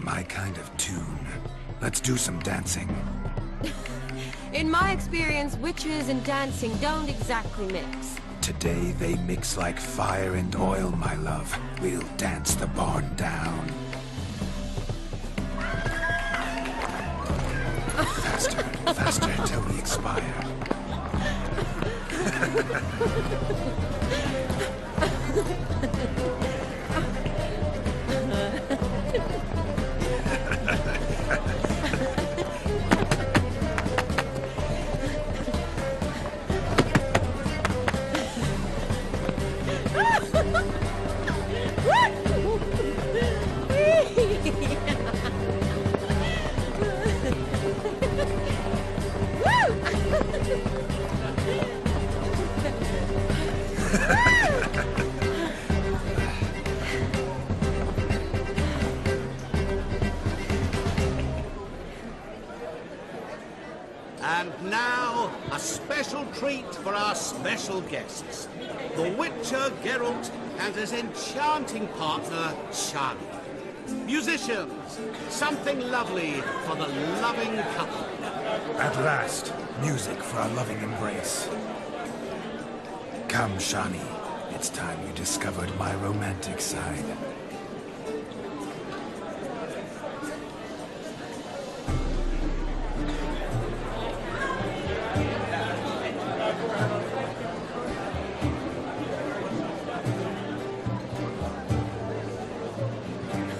My kind of tune. Let's do some dancing. In my experience, witches and dancing don't exactly mix. Today they mix like fire and oil, my love. We'll dance the barn down. Faster, faster till we expire. And now, a special treat for our special guests. The Witcher Geralt and his enchanting partner, Shani. Musicians, something lovely for the loving couple. At last, music for our loving embrace. Come, Shani. It's time you discovered my romantic side.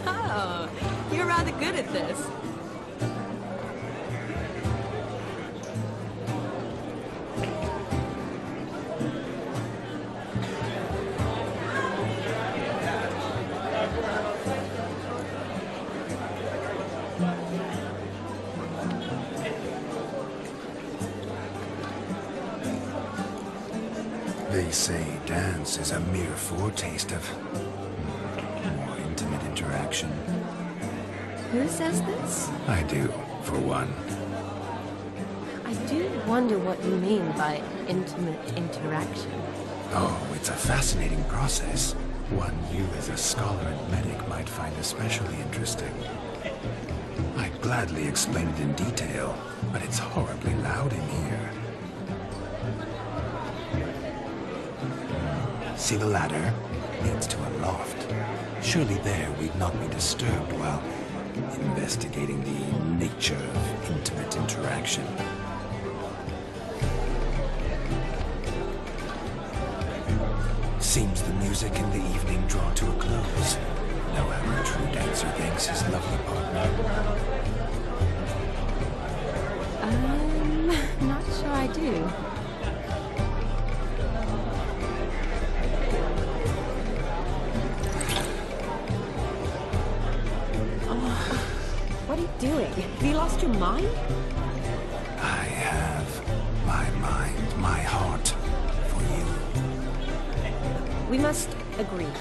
Oh, you're rather good at this. They say dance is a mere foretaste of more intimate interaction. Who says this? I do, for one. I do wonder what you mean by intimate interaction. Oh, it's a fascinating process. One you as a scholar and medic might find especially interesting. I'd gladly explain it in detail, but it's horribly loud in here. See the ladder? Leads to a loft. Surely there we'd not be disturbed while investigating the nature of intimate interaction. Seems the music in the evening draw to a close. No how a true dancer thanks his lovely partner. Not sure I do. What are you doing? Have you lost your mind? I have my mind, my heart for you. We must agree.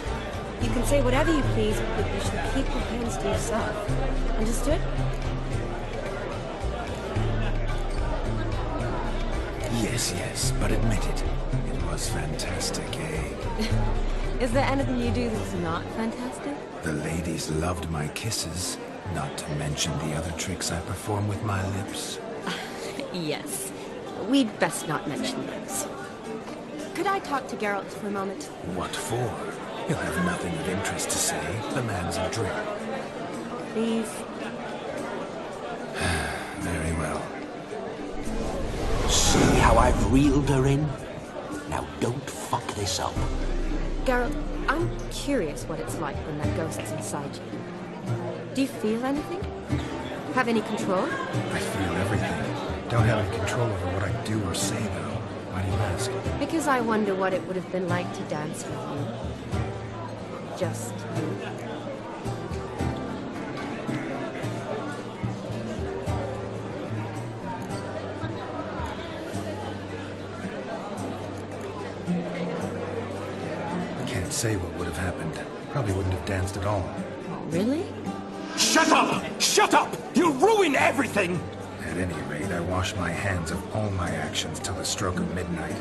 You can say whatever you please, but you should keep your hands to yourself. Understood? Yes, yes, but admit it. It was fantastic, eh? Is there anything you do that's not fantastic? The ladies loved my kisses, not to mention the other tricks I perform with my lips. Yes. We'd best not mention those. Could I talk to Geralt for a moment? What for? He'll have nothing of interest to say. The man's a drip. Please? Very well. See how I've reeled her in? Now don't fuck this up. Geralt, I'm curious what it's like when that ghost's inside you. Do you feel anything? Have any control? I feel everything. Don't have any control over what I do or say, though. Why do you ask? Because I wonder what it would have been like to dance with you. Just you. Can't say what would have happened. Probably wouldn't have danced at all. Really? Shut up! Shut up! You'll ruin everything! At any rate, I wash my hands of all my actions till the stroke of midnight.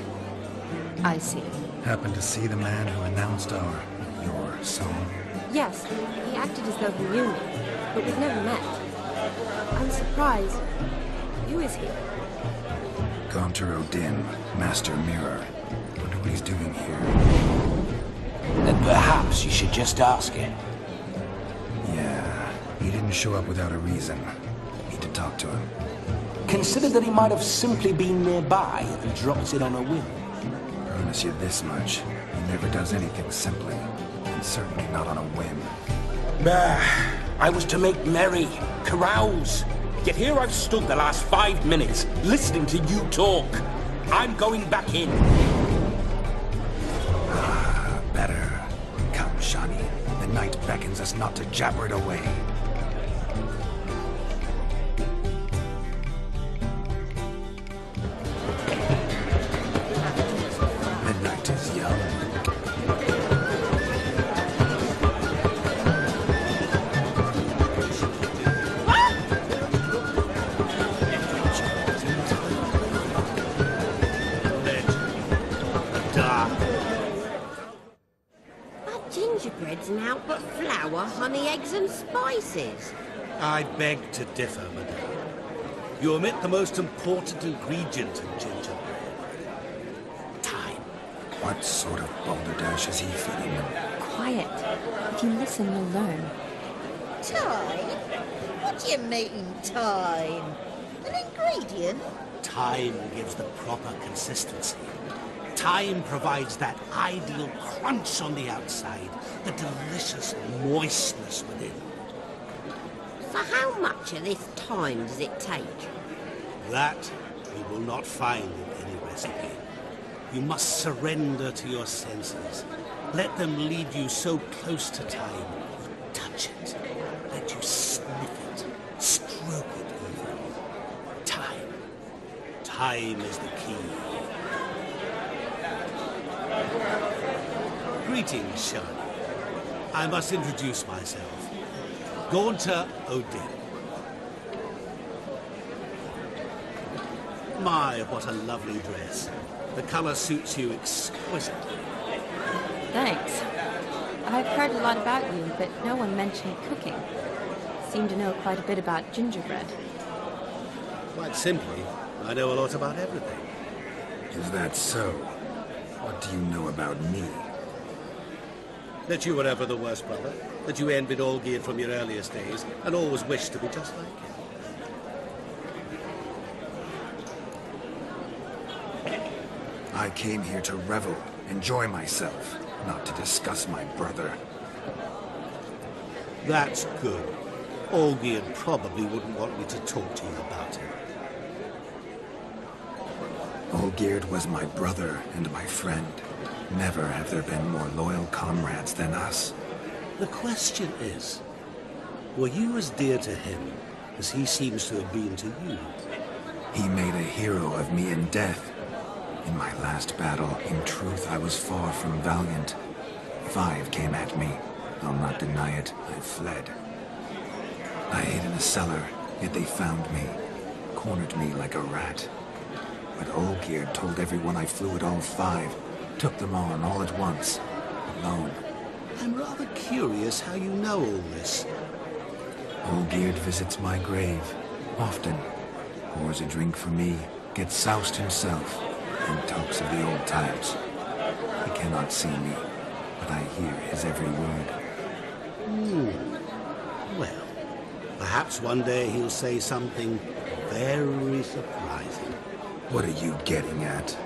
I see. Happened to see the man who announced your song. Yes, he acted as though he knew me, but we've never met. I'm surprised. Who is he? Gaunter Odin, Master Mirror. Wonder what he's doing here. Then perhaps you should just ask him. Yeah, he didn't show up without a reason. Need to talk to him. Consider that he might have simply been nearby if he dropped in on a whim. Promise you this much. He never does anything simply. And certainly not on a whim. I was to make merry, carouse. Yet here I've stood the last 5 minutes, listening to you talk. I'm going back in. Better. Come, Shani. The night beckons us not to jabber it away. The night is young. Gingerbread's naught but flour, honey, eggs and spices. I beg to differ, madame. You omit the most important ingredient in gingerbread. Time. What sort of balderdash is he feeding them? Quiet. If you listen, you'll learn. Time? What do you mean, time? An ingredient? Time gives the proper consistency. Time provides that ideal crunch on the outside, the delicious moistness within. So how much of this time does it take? That you will not find in any recipe. You must surrender to your senses. Let them lead you so close to time, you touch it. Let you sniff it, stroke it even. Time. Time is the key. Greetings, Shani. I must introduce myself. Gaunter Odin. My, what a lovely dress. The color suits you exquisitely. Thanks. I've heard a lot about you, but no one mentioned cooking. Seem to know quite a bit about gingerbread. Quite simply, I know a lot about everything. Is that so? What do you know about me? That you were ever the worst brother, that you envied Olgierd from your earliest days, and always wished to be just like him. I came here to revel, enjoy myself, not to discuss my brother. That's good. Olgierd probably wouldn't want me to talk to you about him. Olgierd was my brother and my friend. Never have there been more loyal comrades than us. The question is, were you as dear to him as he seems to have been to you? He made a hero of me in death. In my last battle, in truth, I was far from valiant. 5 came at me. I'll not deny it, I fled. I hid in a cellar, yet they found me, cornered me like a rat. But Olgierd told everyone I flew at all 5, took them on all at once, alone. I'm rather curious how you know all this. Olgierd visits my grave, often. Pours a drink for me, gets soused himself, and talks of the old times. He cannot see me, but I hear his every word. Well, perhaps one day he'll say something very surprising. What are you getting at?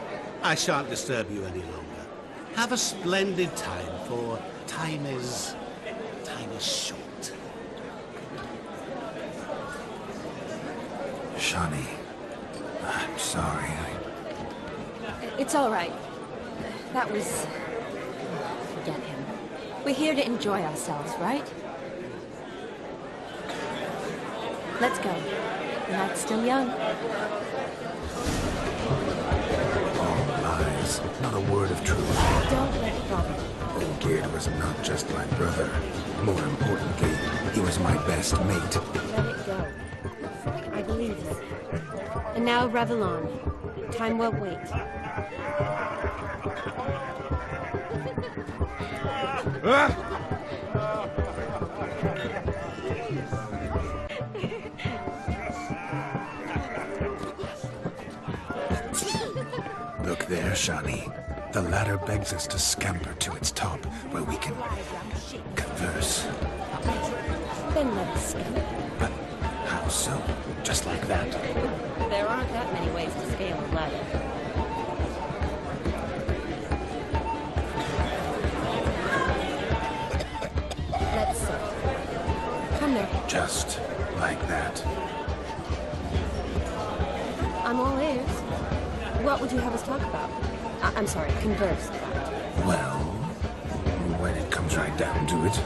I shan't disturb you any longer. Have a splendid time, for time is short. Shani, I'm sorry. It's all right. That was... Forget him. We're here to enjoy ourselves, right? Let's go. The night's still young. All lies, not a word of truth. Don't let it bother you. Olgierd was not just my brother. More importantly, he was my best mate. Let it go. I believe you. And now revel on. Time won't wait. Ah! Look there, Shani. The ladder begs us to scamper to its top, where we can converse. Then let us scale. But how so? Just like that? There aren't that many ways to scale a ladder. Let's see. Come now. Just like that. I'm all ears. What would you have us talk about? I'm sorry, converse about. Well, when it comes right down to it,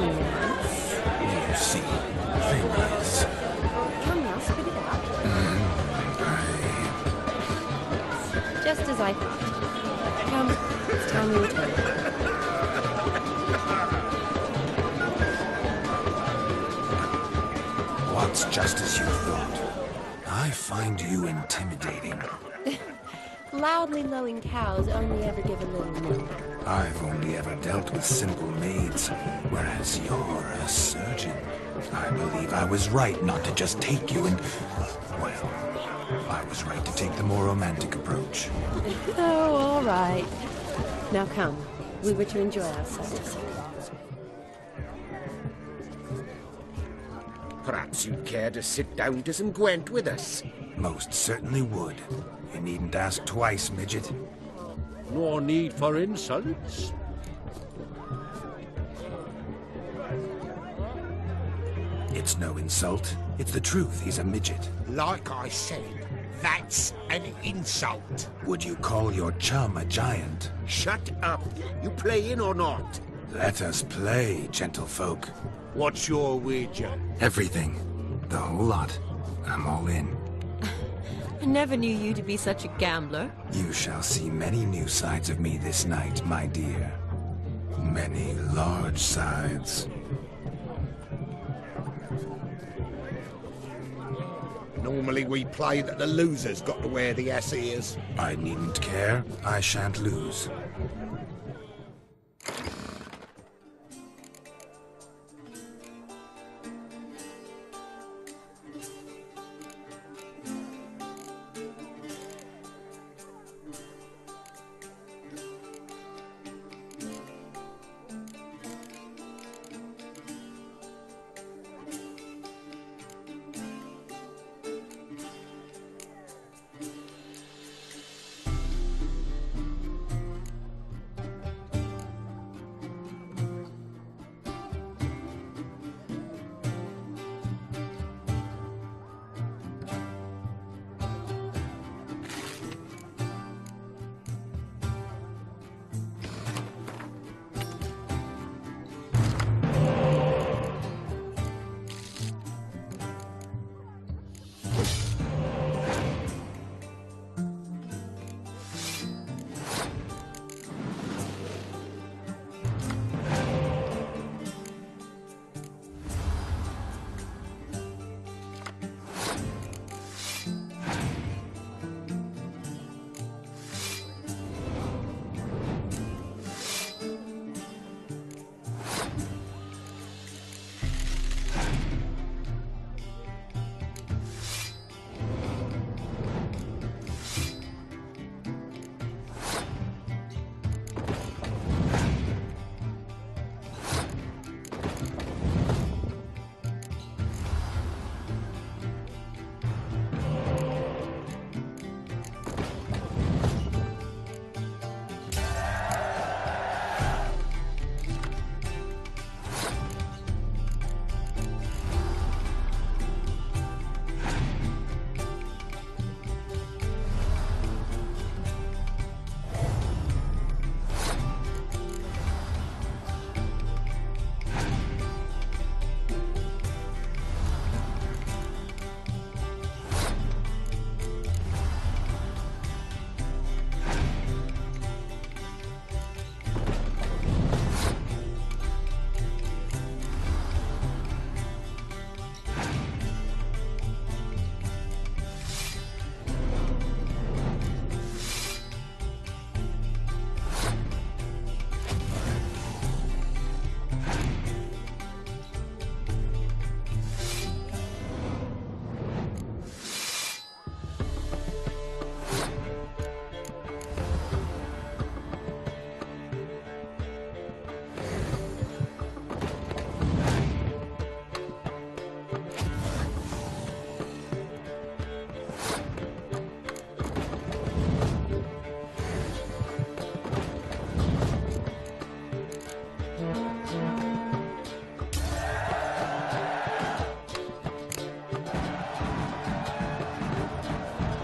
Yes. you see, thing is, Come now, spit it out. Just as I thought. Come, it's time we return. what's just as you thought? I find you intimidating. Loudly lowing cows only ever give a little milk. I've only ever dealt with simple maids, whereas you're a surgeon. I believe I was right not to just take you and... well, I was right to take the more romantic approach. Oh, all right. Now come. We were to enjoy ourselves. Perhaps you'd care to sit down to some Gwent with us. Most certainly would. You needn't ask twice, midget. No need for insults. It's no insult. It's the truth. He's a midget. Like I said, that's an insult. Would you call your chum a giant? Shut up. You playing or not? Let us play, gentlefolk. What's your wager? Everything. The whole lot. I'm all in. I never knew you to be such a gambler. You shall see many new sides of me this night, my dear. Many large sides. Normally we play that the loser's got to wear the ass ears. I needn't care. I shan't lose.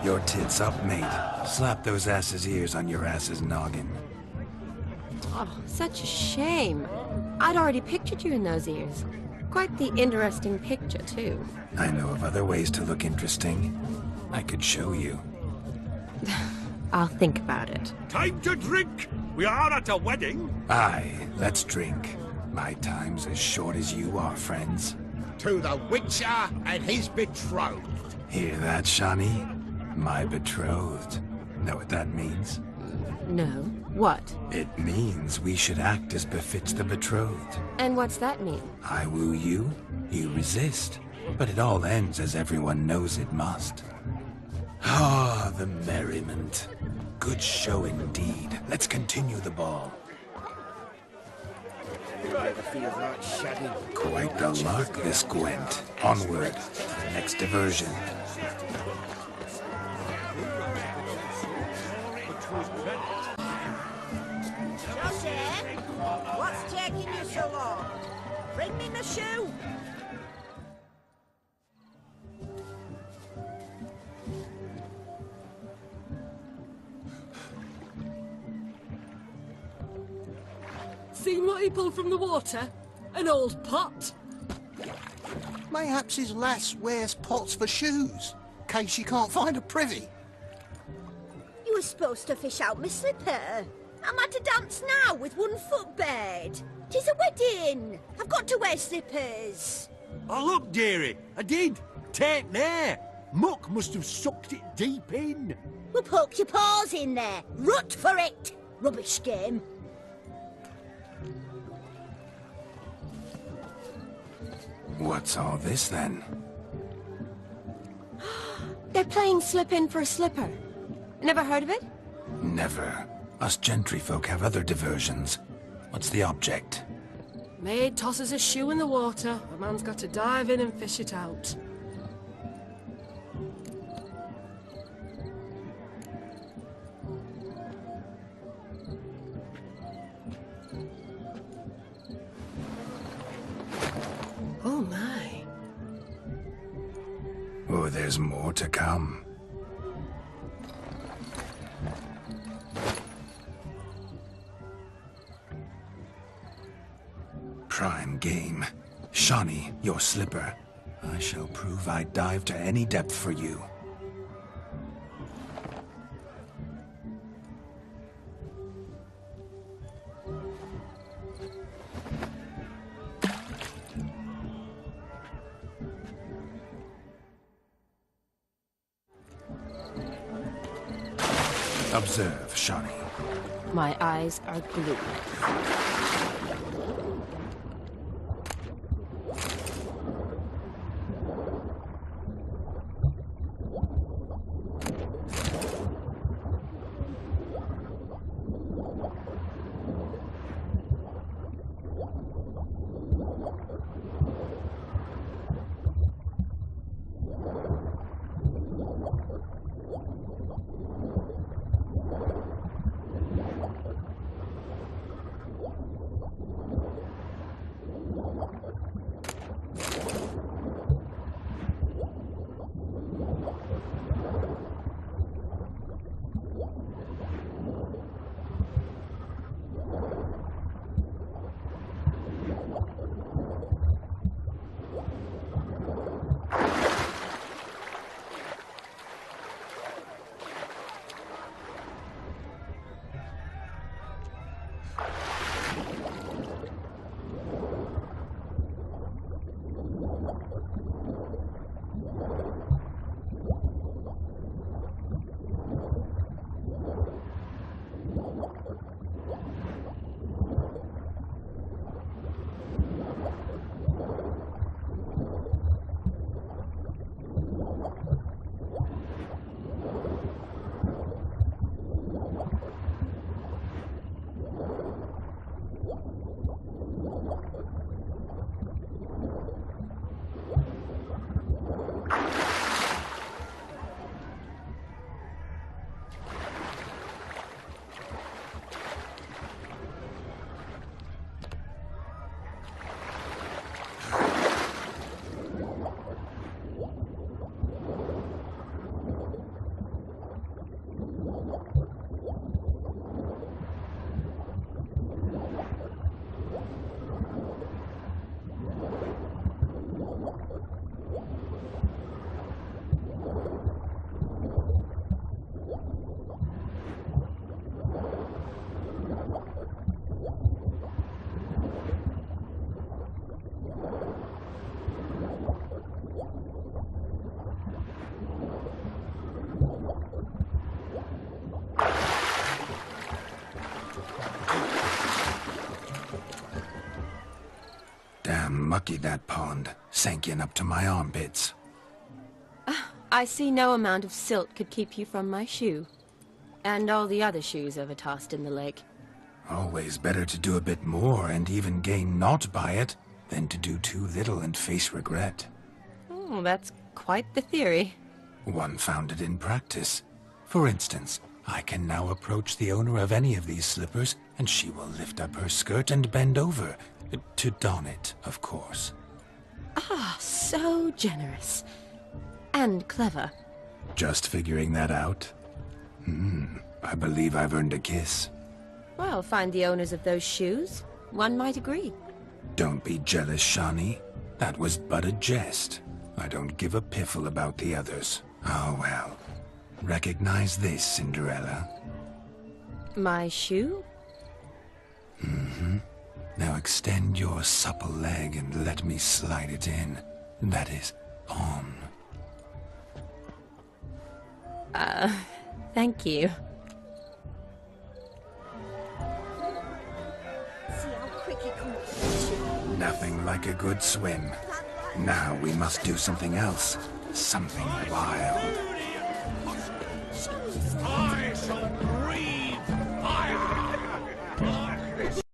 Your tits up, mate. Slap those asses' ears on your ass's noggin. Oh, such a shame. I'd already pictured you in those ears. Quite the interesting picture, too. I know of other ways to look interesting. I could show you. I'll think about it. Time to drink! We are at a wedding! Aye, let's drink. My time's as short as you are, friends. To the Witcher and his betrothed. Hear that, Shawnee? My betrothed. Know what that means? No. What? It means we should act as befits the betrothed. And what's that mean? I woo you, you resist. But it all ends as everyone knows it must. Ah, the merriment. Good show indeed. Let's continue the ball. Feels like shedding. Quite the lark, this Gwent. Onward. Next diversion. Joseph, what's taking you so long? Bring me my shoe. Seen what he pulled from the water? An old pot? Mayhaps his lass wears pots for shoes, case she can't find a privy. You were supposed to fish out my slipper. I'm at a dance now with one foot bared. 'Tis a wedding. I've got to wear slippers. Oh, look, dearie, I did. Take there. Muck must have sucked it deep in. Well, poke your paws in there. Rut for it. Rubbish game. What's all this, then? They're playing slip-in for a slipper. Never heard of it? Never. Us gentry folk have other diversions. What's the object? Maid tosses a shoe in the water. A man's got to dive in and fish it out. Oh my. Oh, there's more to come. Prime game. Shawnee, your slipper. I shall prove I'd dive to any depth for you. Observe, Shawnee. My eyes are glued. mucky, that pond. Sank in up to my armpits. I see no amount of silt could keep you from my shoe. And all the other shoes ever tossed in the lake. Always better to do a bit more and even gain naught by it than to do too little and face regret. Oh, that's quite the theory. One founded in practice. For instance, I can now approach the owner of any of these slippers, and she will lift up her skirt and bend over. To don it, of course. Ah, so generous. And clever. Just figuring that out? I believe I've earned a kiss. Well, find the owners of those shoes. One might agree. Don't be jealous, Shani. That was but a jest. I don't give a piffle about the others. Oh well. Recognize this, Cinderella? My shoe? Now extend your supple leg and let me slide it in. That is, on. Thank you. See how quick he comes. Nothing like a good swim. Now we must do something else. Something wild. I shall breathe